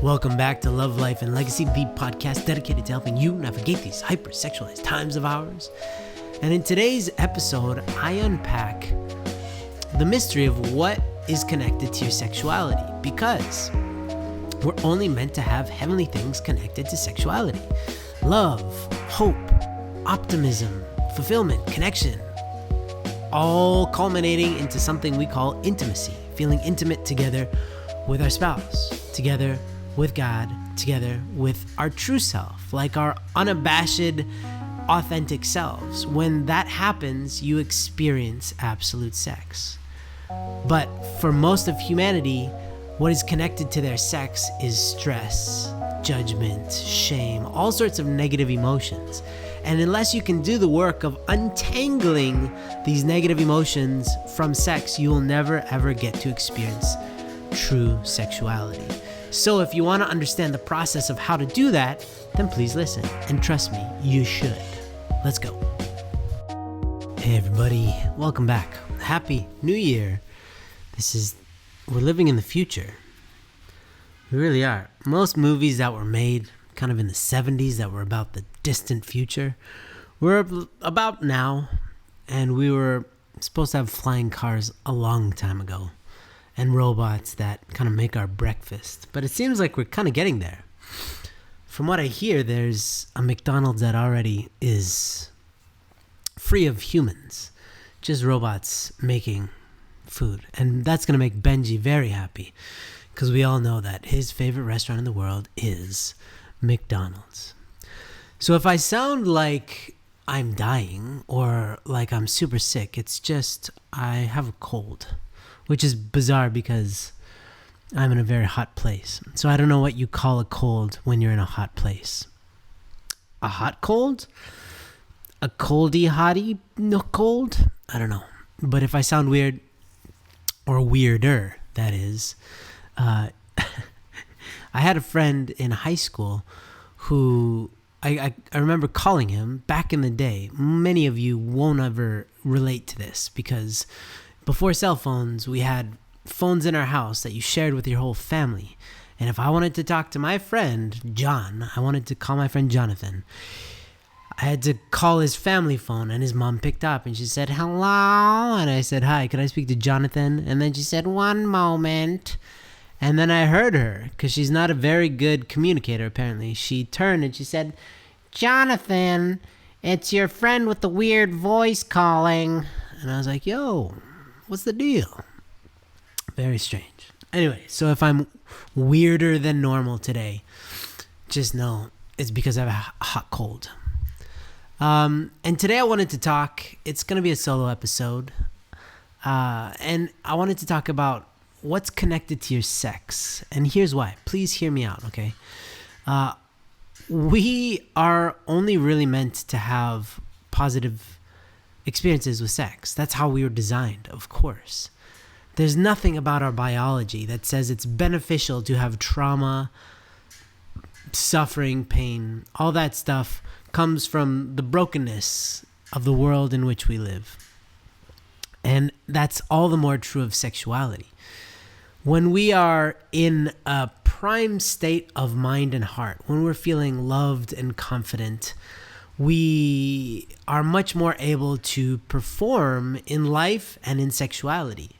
Welcome back to Love, Life, and Legacy, the podcast dedicated to helping you navigate these hypersexualized times of ours. And in today's episode, I unpack the mystery of what is connected to your sexuality, because we're only meant to have heavenly things connected to sexuality. Love, hope, optimism, fulfillment, connection, all culminating into something we call intimacy, feeling intimate together with our spouse, together with God, together with our true self, like our unabashed, authentic selves. When that happens, you experience absolute sex. But for most of humanity, what is connected to their sex is stress, judgment, shame, all sorts of negative emotions. And unless you can do the work of untangling these negative emotions from sex, you will never ever get to experience true sexuality. So if you want to understand the process of how to do that, then please listen. And trust me, you should. Let's go. Hey everybody, welcome back. Happy New Year. We're living in the future. We really are. Most movies that were made kind of in the 70s that were about the distant future were about now, and we were supposed to have flying cars a long time ago and robots that kind of make our breakfast. But it seems like we're kind of getting there. From what I hear, there's a McDonald's that already is free of humans, just robots making food. And that's going to make Benji very happy, because we all know that his favorite restaurant in the world is McDonald's. So if I sound like I'm dying or like I'm super sick, it's just I have a cold, which is bizarre because I'm in a very hot place. So I don't know what you call a cold when you're in a hot place. A hot cold? A coldy hottie no cold? I don't know. But if I sound weird, or weirder, that is, I had a friend in high school who I remember calling him back in the day. Many of you won't ever relate to this because before cell phones, we had phones in our house that you shared with your whole family. And if I wanted to talk to my friend, John, I wanted to call my friend Jonathan, I had to call his family phone, and his mom picked up and she said, "Hello?" And I said, "Hi, could I speak to Jonathan?" And then she said, "One moment." And then I heard her, because she's not a very good communicator, apparently. She turned and she said, "Jonathan, it's your friend with the weird voice calling." And I was like, "Yo, what's the deal?" Very strange. Anyway, so if I'm weirder than normal today, just know it's because I have a hot cold. And today I wanted to talk, it's going to be a solo episode, and I wanted to talk about what's connected to your sex. And here's why. Please hear me out, okay? We are only really meant to have positive experiences with sex. That's how we were designed, of course. There's nothing about our biology that says it's beneficial to have trauma, suffering, pain. All that stuff comes from the brokenness of the world in which we live. And that's all the more true of sexuality. When we are in a prime state of mind and heart, when we're feeling loved and confident, we are much more able to perform in life and in sexuality.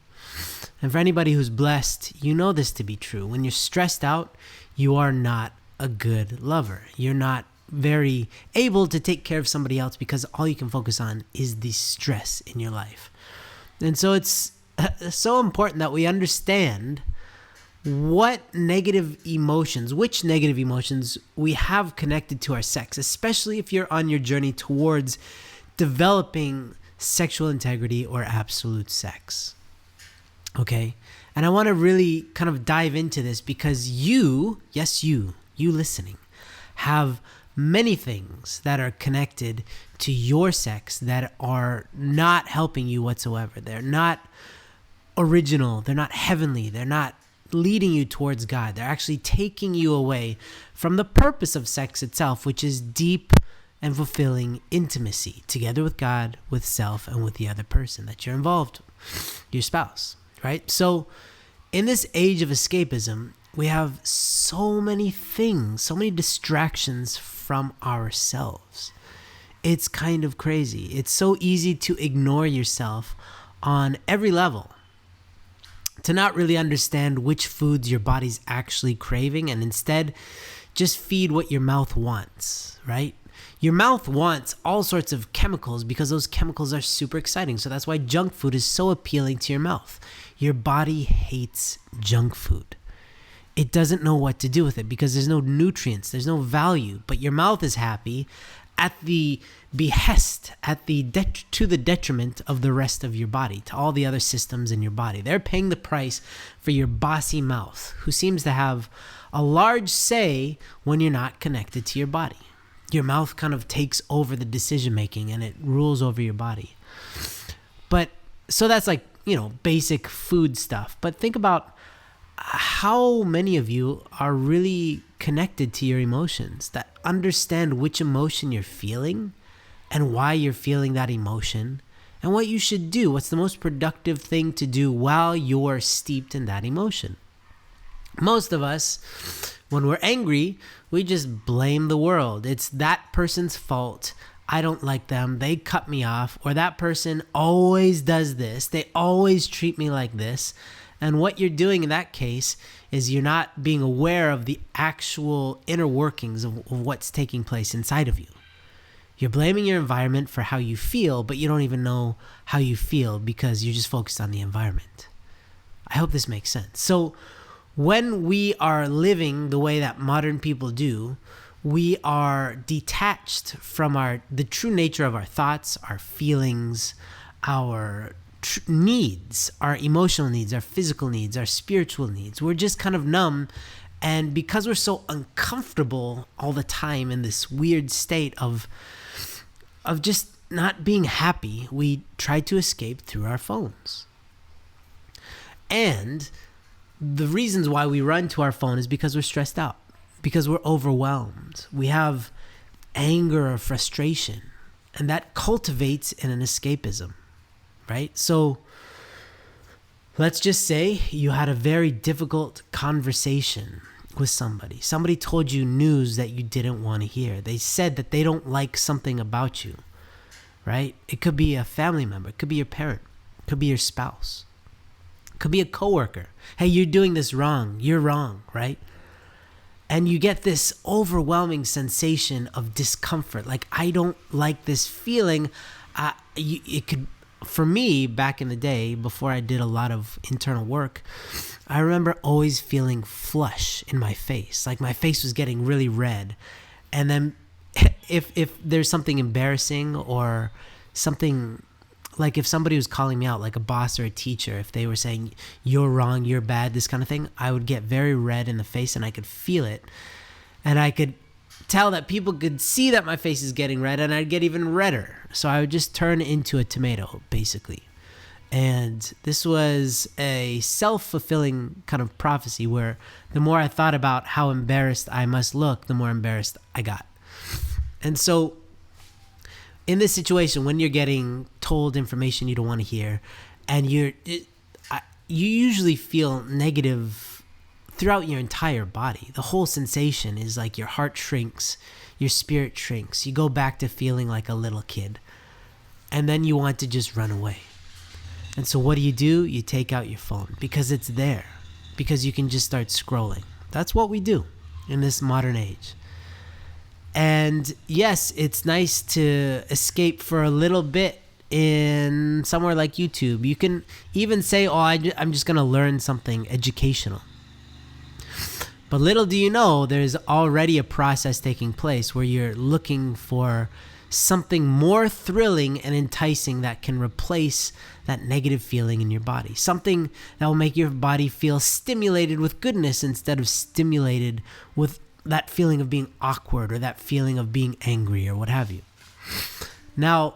And for anybody who's blessed, you know this to be true. When you're stressed out, you are not a good lover. You're not very able to take care of somebody else because all you can focus on is the stress in your life. And so it's so important that we understand which negative emotions we have connected to our sex, especially if you're on your journey towards developing sexual integrity or absolute sex. Okay? And I want to really kind of dive into this because you listening, have many things that are connected to your sex that are not helping you whatsoever. They're not original. They're not heavenly. They're not leading you towards God. They're actually taking you away from the purpose of sex itself, which is deep and fulfilling intimacy together with God, with self, and with the other person that you're involved with, your spouse, right? So in this age of escapism, we have so many things, so many distractions from ourselves. It's kind of crazy. It's so easy to ignore yourself on every level, to not really understand which foods your body's actually craving, and instead just feed what your mouth wants, right? Your mouth wants all sorts of chemicals because those chemicals are super exciting. So that's why junk food is so appealing to your mouth. Your body hates junk food. It doesn't know what to do with it because there's no nutrients, there's no value, but your mouth is happy at the behest, to the detriment of the rest of your body, to all the other systems in your body. They're paying the price for your bossy mouth, who seems to have a large say when you're not connected to your body. Your mouth kind of takes over the decision making and it rules over your body. But so that's like, basic food stuff. But think about how many of you are really connected to your emotions, that understand which emotion you're feeling and why you're feeling that emotion and what you should do. What's the most productive thing to do while you're steeped in that emotion? Most of us, when we're angry, we just blame the world. It's that person's fault. I don't like them. They cut me off. Or that person always does this. They always treat me like this. And what you're doing in that case is you're not being aware of the actual inner workings of what's taking place inside of you. You're blaming your environment for how you feel, but you don't even know how you feel because you're just focused on the environment. I hope this makes sense. So when we are living the way that modern people do, we are detached from the true nature of our thoughts, our feelings, our needs, our emotional needs, our physical needs, our spiritual needs. We're just kind of numb. And because we're so uncomfortable all the time in this weird state of just not being happy, we try to escape through our phones. And the reasons why we run to our phone is because we're stressed out, because we're overwhelmed. We have anger or frustration, and that cultivates in an escapism. Right? So let's just say you had a very difficult conversation with somebody. Somebody told you news that you didn't want to hear. They said that they don't like something about you, right? It could be a family member. It could be your parent. It could be your spouse. It could be a coworker. Hey, you're doing this wrong. You're wrong, right? And you get this overwhelming sensation of discomfort. Like, I don't like this feeling. It could... For me, back in the day, before I did a lot of internal work, I remember always feeling flush in my face. Like my face was getting really red. And then if there's something embarrassing or something, like if somebody was calling me out, like a boss or a teacher, if they were saying, you're wrong, you're bad, this kind of thing, I would get very red in the face and I could feel it. And I could tell that people could see that my face is getting red, and I'd get even redder. So I would just turn into a tomato, basically. And this was a self-fulfilling kind of prophecy where the more I thought about how embarrassed I must look, the more embarrassed I got. And so in this situation, when you're getting told information you don't want to hear, and you usually feel negative throughout your entire body. The whole sensation is like your heart shrinks, your spirit shrinks. You go back to feeling like a little kid. And then you want to just run away. And so what do? You take out your phone because it's there. Because you can just start scrolling. That's what we do in this modern age. And yes, it's nice to escape for a little bit in somewhere like YouTube. You can even say, I'm just going to learn something educational. But little do you know, there's already a process taking place where you're looking for something more thrilling and enticing that can replace that negative feeling in your body. Something that will make your body feel stimulated with goodness instead of stimulated with that feeling of being awkward or that feeling of being angry or what have you. Now,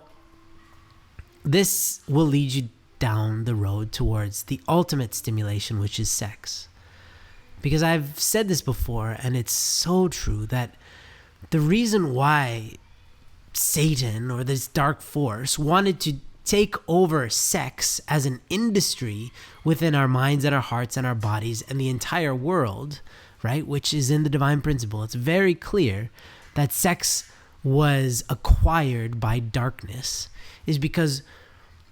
this will lead you down the road towards the ultimate stimulation, which is sex. Because I've said this before, and it's so true, that the reason why Satan or this dark force wanted to take over sex as an industry within our minds and our hearts and our bodies and the entire world, right, which is in the divine principle, it's very clear that sex was acquired by darkness, is because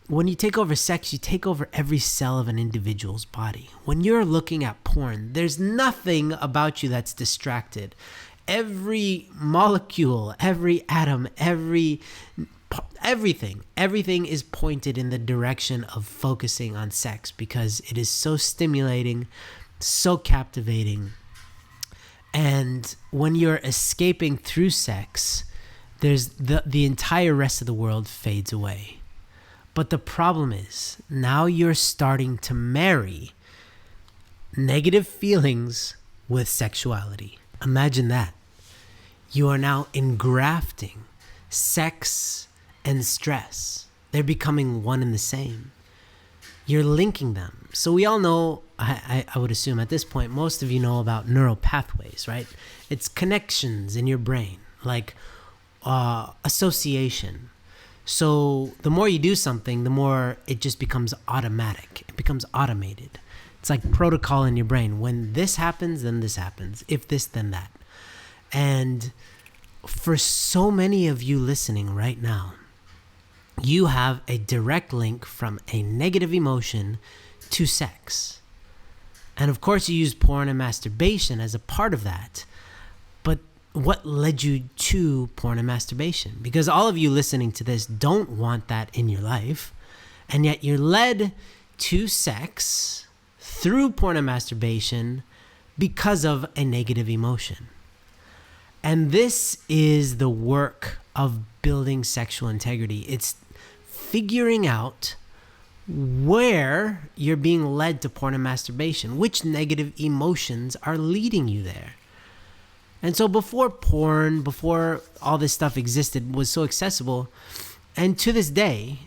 when you take over sex, you take over every cell of an individual's body. When you're looking at porn, there's nothing about you that's distracted. Every molecule, every atom, everything is pointed in the direction of focusing on sex because it is so stimulating, so captivating. And when you're escaping through sex, there's the entire rest of the world fades away. But the problem is, now you're starting to marry negative feelings with sexuality. Imagine that. You are now engrafting sex and stress. They're becoming one and the same. You're linking them. So we all know, I would assume at this point, most of you know about neural pathways, right? It's connections in your brain, like association. So the more you do something, the more it just becomes automatic. It becomes automated. It's like protocol in your brain. When this happens, then this happens. If this, then that. And for so many of you listening right now, you have a direct link from a negative emotion to sex. And of course, you use porn and masturbation as a part of that. But what led you to porn and masturbation? Because all of you listening to this don't want that in your life. And yet you're led to sex through porn and masturbation because of a negative emotion. And this is the work of building sexual integrity. It's figuring out where you're being led to porn and masturbation, which negative emotions are leading you there. And so before porn, before all this stuff existed, was so accessible, and to this day,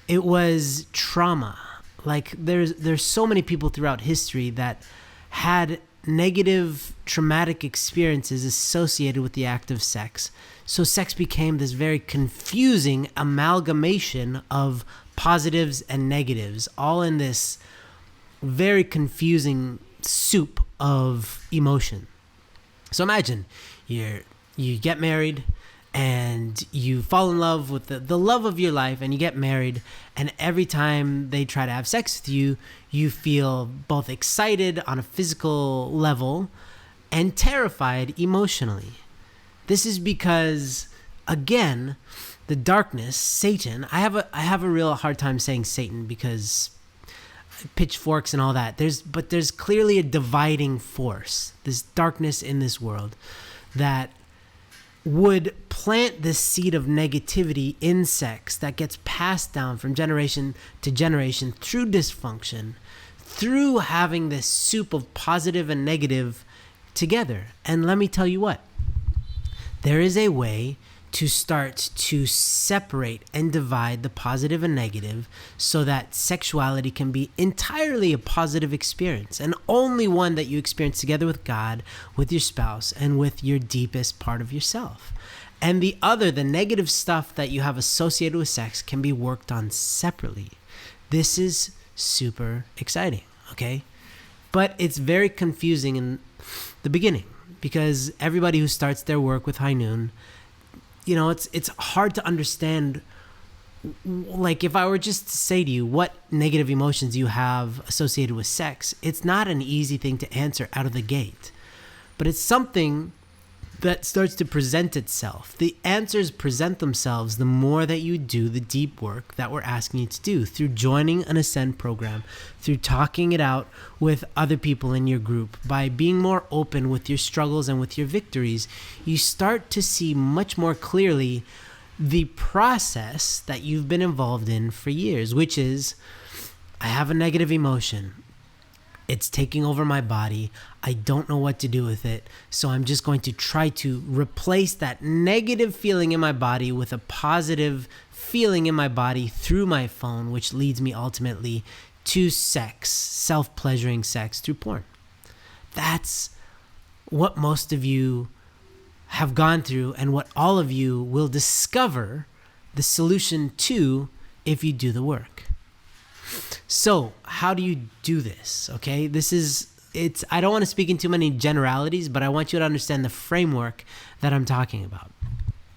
it was trauma. Like there's so many people throughout history that had negative traumatic experiences associated with the act of sex. So sex became this very confusing amalgamation of positives and negatives, all in this very confusing soup of emotion. So imagine you get married and you fall in love with the love of your life, and you get married, and every time they try to have sex with you, you feel both excited on a physical level and terrified emotionally. This is because, again, the darkness, Satan, I have a real hard time saying Satan because pitchforks and all that. There's clearly a dividing force, this darkness in this world that would plant this seed of negativity in sex that gets passed down from generation to generation through dysfunction, through having this soup of positive and negative together. And let me tell you what, there is a way to start to separate and divide the positive and negative so that sexuality can be entirely a positive experience, and only one that you experience together with God, with your spouse, and with your deepest part of yourself. And the negative stuff that you have associated with sex, can be worked on separately. This is super exciting, okay? But it's very confusing in the beginning because everybody who starts their work with High Noon, you know, it's hard to understand. Like, if I were just to say to you what negative emotions you have associated with sex, it's not an easy thing to answer out of the gate. But it's something that starts to present itself. The answers present themselves the more that you do the deep work that we're asking you to do through joining an Ascend program, through talking it out with other people in your group, by being more open with your struggles and with your victories. You start to see much more clearly the process that you've been involved in for years, which is, I have a negative emotion. It's taking over my body. I don't know what to do with it. So I'm just going to try to replace that negative feeling in my body with a positive feeling in my body through my phone, which leads me ultimately to sex, self-pleasuring sex through porn. That's what most of you have gone through, and what all of you will discover the solution to if you do the work. So how do you do this? Okay, I don't want to speak in too many generalities, but I want you to understand the framework that I'm talking about.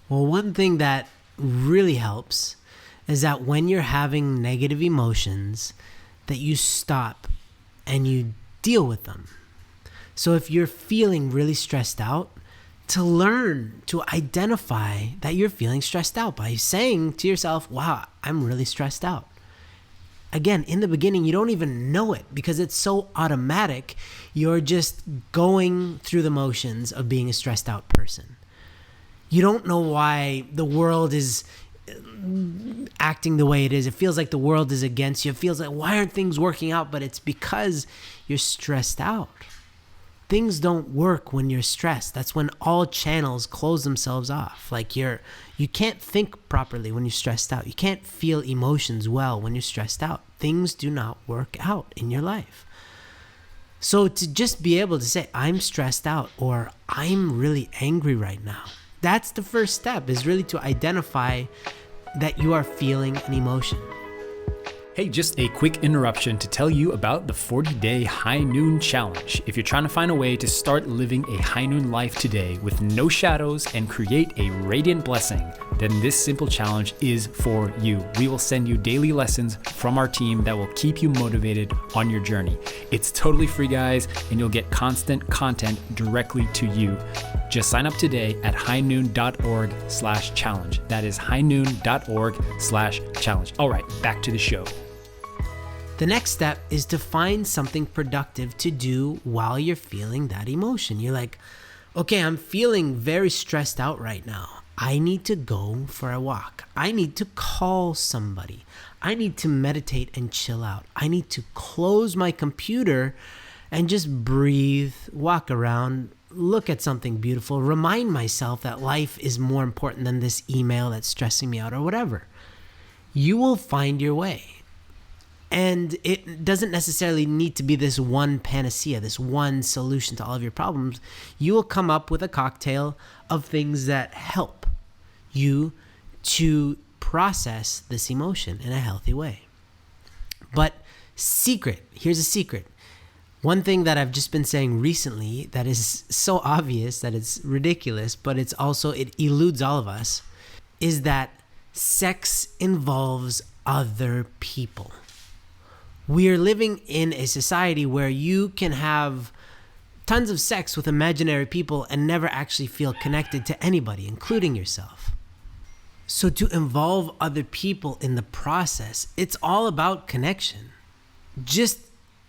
Well, one thing that really helps is that when you're having negative emotions, that you stop and you deal with them. So if you're feeling really stressed out, to learn to identify that you're feeling stressed out by saying to yourself, wow, I'm really stressed out. Again, in the beginning, you don't even know it because it's so automatic. You're just going through the motions of being a stressed out person. You don't know why the world is acting the way it is. It feels like the world is against you. It feels like, why aren't things working out? But it's because you're stressed out. Things don't work when you're stressed. That's when all channels close themselves off. Like you can't think properly when you're stressed out. You can't feel emotions well when you're stressed out. Things do not work out in your life. So to just be able to say, I'm stressed out, or I'm really angry right now, that's the first step, is really to identify that you are feeling an emotion. Hey, just a quick interruption to tell you about the 40-day High Noon Challenge. If you're trying to find a way to start living a high noon life today with no shadows and create a radiant blessing, then this simple challenge is for you. We will send you daily lessons from our team that will keep you motivated on your journey. It's totally free, guys, and you'll get constant content directly to you. Just sign up today at highnoon.org/challenge. That is highnoon.org/challenge. All right, back to the show. The next step is to find something productive to do while you're feeling that emotion. You're like, okay, I'm feeling very stressed out right now. I need to go for a walk. I need to call somebody. I need to meditate and chill out. I need to close my computer and just breathe, walk around, look at something beautiful, remind myself that life is more important than this email that's stressing me out or whatever. You will find your way. And it doesn't necessarily need to be this one panacea, this one solution to all of your problems. You will come up with a cocktail of things that help you to process this emotion in a healthy way. But here's a secret. One thing that I've just been saying recently that is so obvious that it's ridiculous, but it eludes all of us, is that sex involves other people. We are living in a society where you can have tons of sex with imaginary people and never actually feel connected to anybody, including yourself. So to involve other people in the process, it's all about connection. Just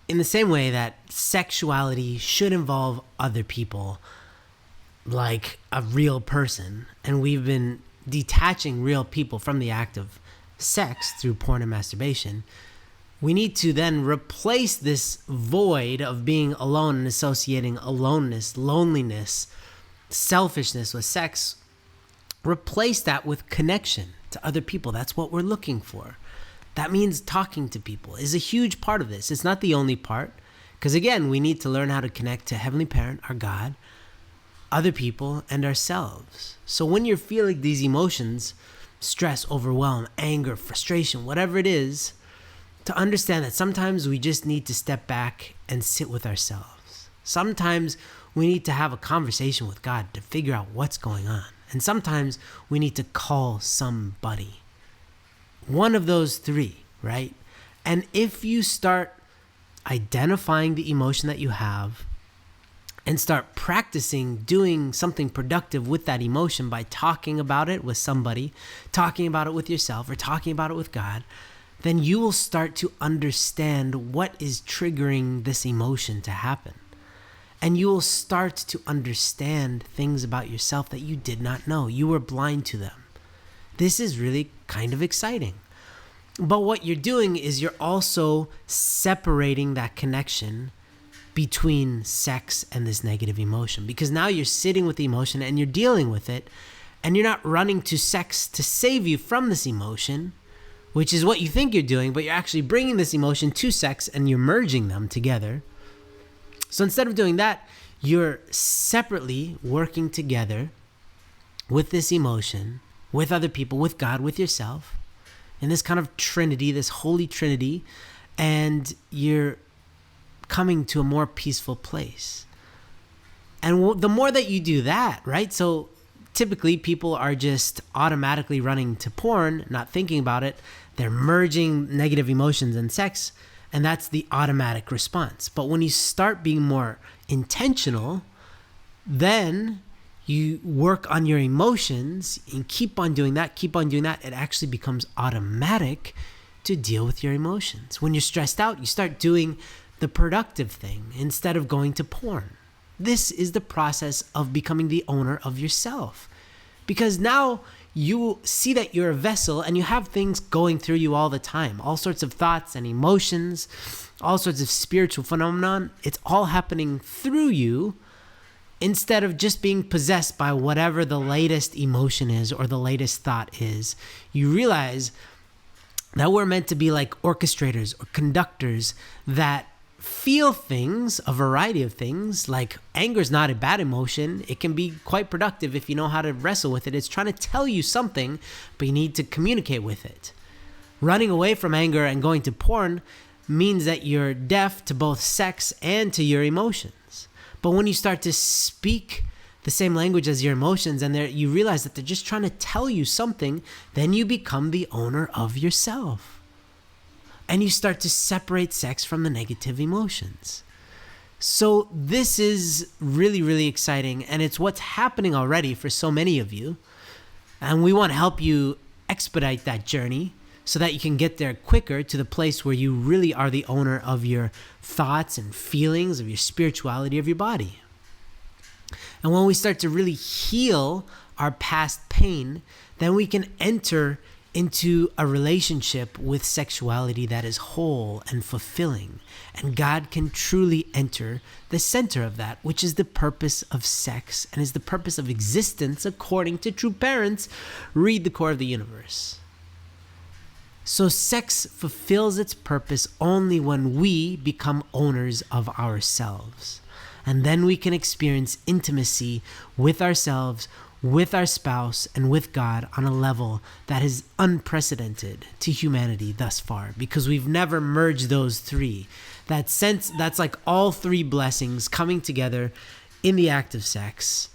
in the same way that sexuality should involve other people, like a real person, and we've been detaching real people from the act of sex through porn and masturbation, we need to then replace this void of being alone and associating aloneness, loneliness, selfishness with sex. Replace that with connection to other people. That's what we're looking for. That means talking to people is a huge part of this. It's not the only part, because again, we need to learn how to connect to Heavenly Parent, our God, other people, and ourselves. So when you're feeling these emotions, stress, overwhelm, anger, frustration, whatever it is, to understand that sometimes we just need to step back and sit with ourselves. Sometimes we need to have a conversation with God to figure out what's going on. And sometimes we need to call somebody. One of those three, right? And if you start identifying the emotion that you have and start practicing doing something productive with that emotion by talking about it with somebody, talking about it with yourself, or talking about it with God, then you will start to understand what is triggering this emotion to happen. And you will start to understand things about yourself that you did not know. You were blind to them. This is really kind of exciting. But what you're doing is you're also separating that connection between sex and this negative emotion, because now you're sitting with the emotion and you're dealing with it, and you're not running to sex to save you from this emotion, which is what you think you're doing, but you're actually bringing this emotion to sex and you're merging them together. So instead of doing that, you're separately working together with this emotion, with other people, with God, with yourself, in this kind of trinity, this holy trinity, and you're coming to a more peaceful place. And the more that you do that, right? So typically people are just automatically running to porn, not thinking about it. They're merging negative emotions and sex, and that's the automatic response. But when you start being more intentional, then you work on your emotions and keep on doing that, it actually becomes automatic to deal with your emotions. When you're stressed out, you start doing the productive thing instead of going to porn. This is the process of becoming the owner of yourself. Because now you see that you're a vessel and you have things going through you all the time. All sorts of thoughts and emotions, all sorts of spiritual phenomenon. It's all happening through you instead of just being possessed by whatever the latest emotion is or the latest thought is. You realize that we're meant to be like orchestrators or conductors that feel things, a variety of things. Like anger is not a bad emotion. It can be quite productive if you know how to wrestle with it. It's trying to tell you something, but you need to communicate with it. Running away from anger and going to porn means that you're deaf to both sex and to your emotions. But when you start to speak the same language as your emotions and you realize that they're just trying to tell you something, then you become the owner of yourself. And you start to separate sex from the negative emotions. So this is really, really exciting. And it's what's happening already for so many of you. And we want to help you expedite that journey so that you can get there quicker to the place where you really are the owner of your thoughts and feelings, of your spirituality, of your body. And when we start to really heal our past pain, then we can enter into a relationship with sexuality that is whole and fulfilling. And God can truly enter the center of that, which is the purpose of sex and is the purpose of existence according to true parents. Read The Core of the Universe. So sex fulfills its purpose only when we become owners of ourselves. And then we can experience intimacy with ourselves, with our spouse, and with God on a level that is unprecedented to humanity thus far, because we've never merged those three. That's like all three blessings coming together in the act of sex.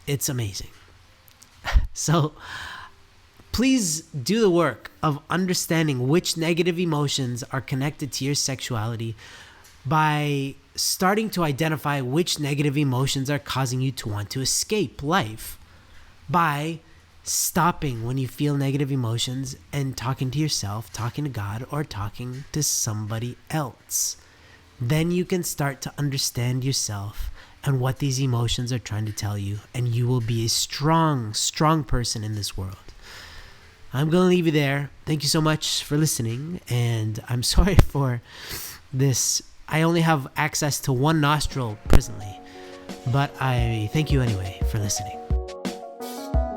It's amazing. So please do the work of understanding which negative emotions are connected to your sexuality by starting to identify which negative emotions are causing you to want to escape life. By stopping when you feel negative emotions and talking to yourself, talking to God, or talking to somebody else. Then you can start to understand yourself and what these emotions are trying to tell you, and you will be a strong, strong person in this world. I'm going to leave you there. Thank you so much for listening, and I'm sorry for this. I only have access to one nostril presently, but I thank you anyway for listening.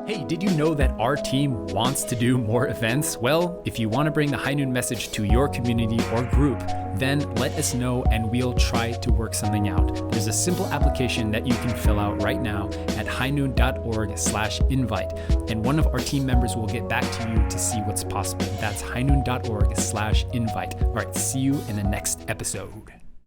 Hey, did you know that our team wants to do more events? Well, if you want to bring the High Noon message to your community or group, then let us know and we'll try to work something out. There's a simple application that you can fill out right now at highnoon.org/invite, and one of our team members will get back to you to see what's possible. That's highnoon.org/invite. All right, see you in the next episode.